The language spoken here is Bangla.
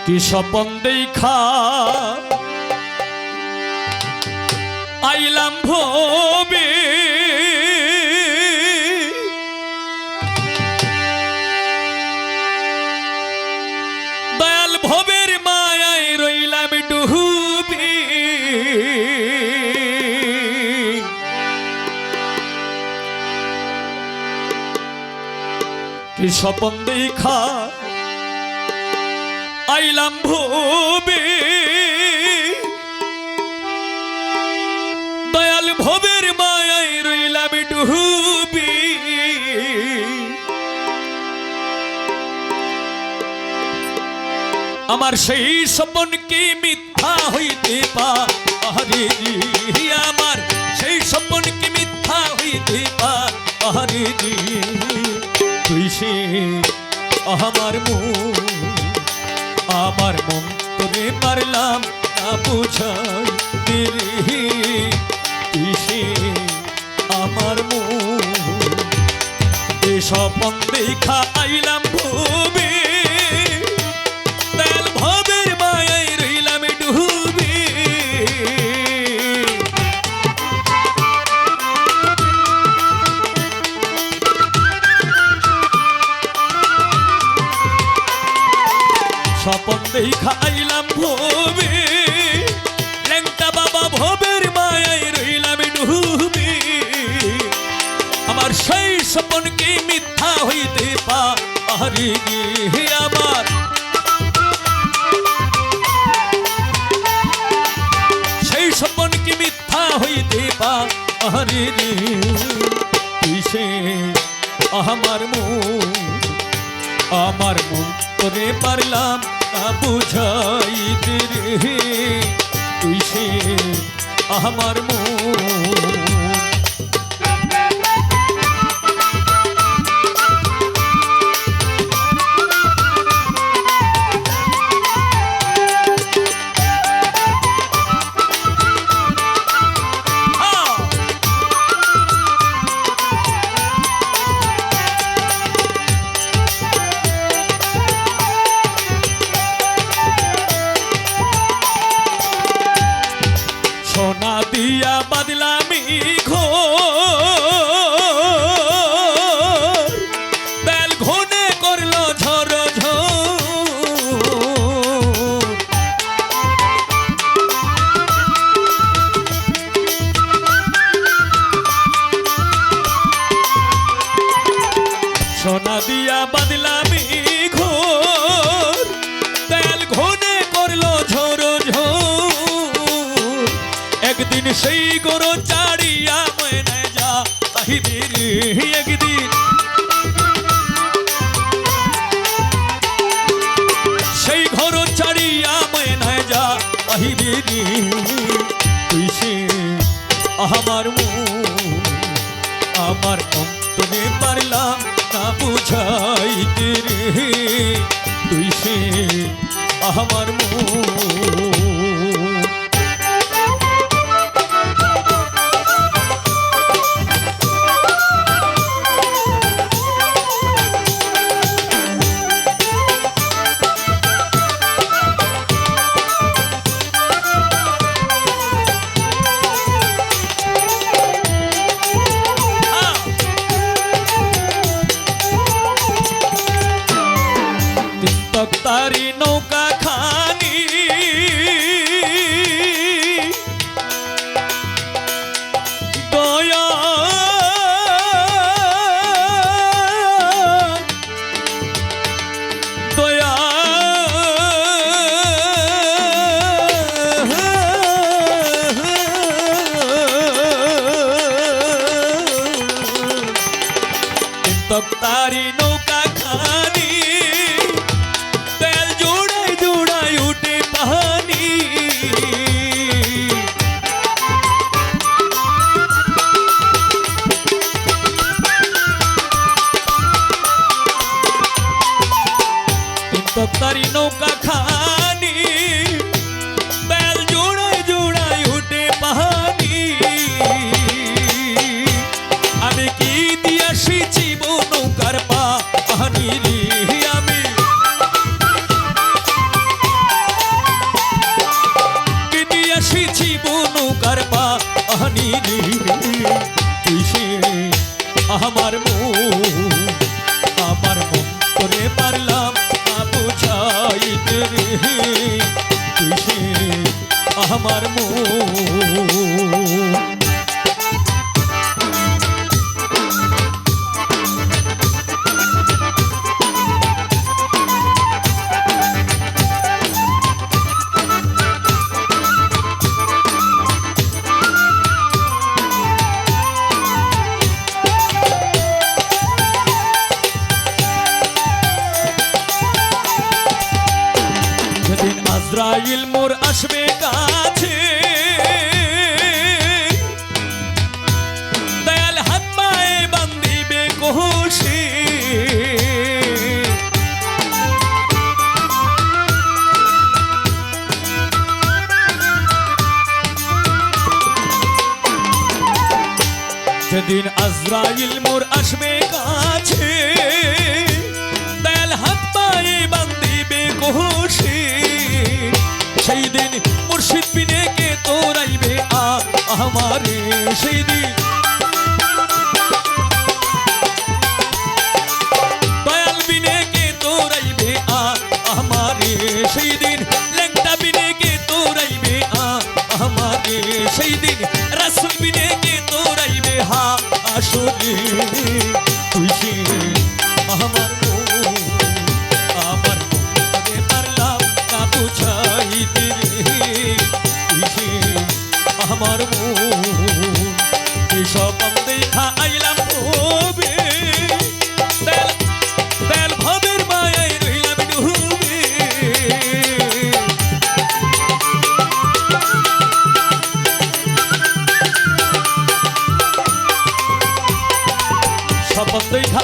কি স্বপন দেখা আইলাম ভবে দয়াল ভবের মায়ায় রইলাম ডুবি কি স্বপন দেখা আইলাম ভবে দয়াল ভবের মায়ায় রইলাম ডুবি আমার সেই স্বপন কি মিথ্যা হইতে পারে আমার সেই স্বপন কি মিথ্যা হইতে পারে তুই সে আমার মন তোরে পারলাম না বুঝাইতে রে তুই সে আমার মন এ স্বপন দেখা আইলাম ভবে দয়াল ভবের মায়ায় রইলাম ডুবি স্বপন দেখা আইলাম ভবে ল্যাংটা বাবা ভবের মায়ায় রইলাম ডুবি আমার সেই স্বপন কি মিথ্যা হইতে পারে আমার সেই স্বপন কি মিথ্যা হইতে পারে তুই সে আমার মন তোরে পারলাম না বুঝাইতে রে তুই সে আমার মন সোনা দিয়া বাদলামি ঘোর বেল ঘনে করলো ঝড় সোনা দিয়া বাদলামি ঘোর বেল ঘনে করলো ঝড় একদিন সেই গরু চাড়িয়া মনে যা আহিবি একদিন সেই ঘর চাড়িয়া মনে যা আহিবি তুই সে আমার অন্তরে পারলাম না বুঝাইতে রে তুই সে আমার তারি নৌকা খানি দয়া দয়া তারি নৌকা খানি তারি নৌকা খানি বেল জোড়ায় জোড়ায় উঠে পাহানি আমি কি দিয়াছি জীবন নৌকার পা জানি রে তুই সে আমার মন করে পারলাম না বুঝাইতে রে তুই সে আমার মন। যেদিন আজরাইল মোর আসবে কাছে দয়াল হাত পায়ে বান্ধিবে কষে যেদিন আজরাইল মোর আসবে কাছে দয়াল হাত পায়ে বান্ধিবে কষে সেই দিন মুর্শিদ বিনে কে তোরাইবে আমারে সেই দিন দয়াল বিনে কে তোরাইবে আমারে সেই দিন লেংটা বিনে কে তোরাইবে আমারে সেই দিন রাসূল বিনে কে তোরাইবে আসলে তুই সে আমার আমার স্বপন দেখা আইলাম ভবে তেল ভবের মায়ায় রইলাম ডুবে স্বপন দেখা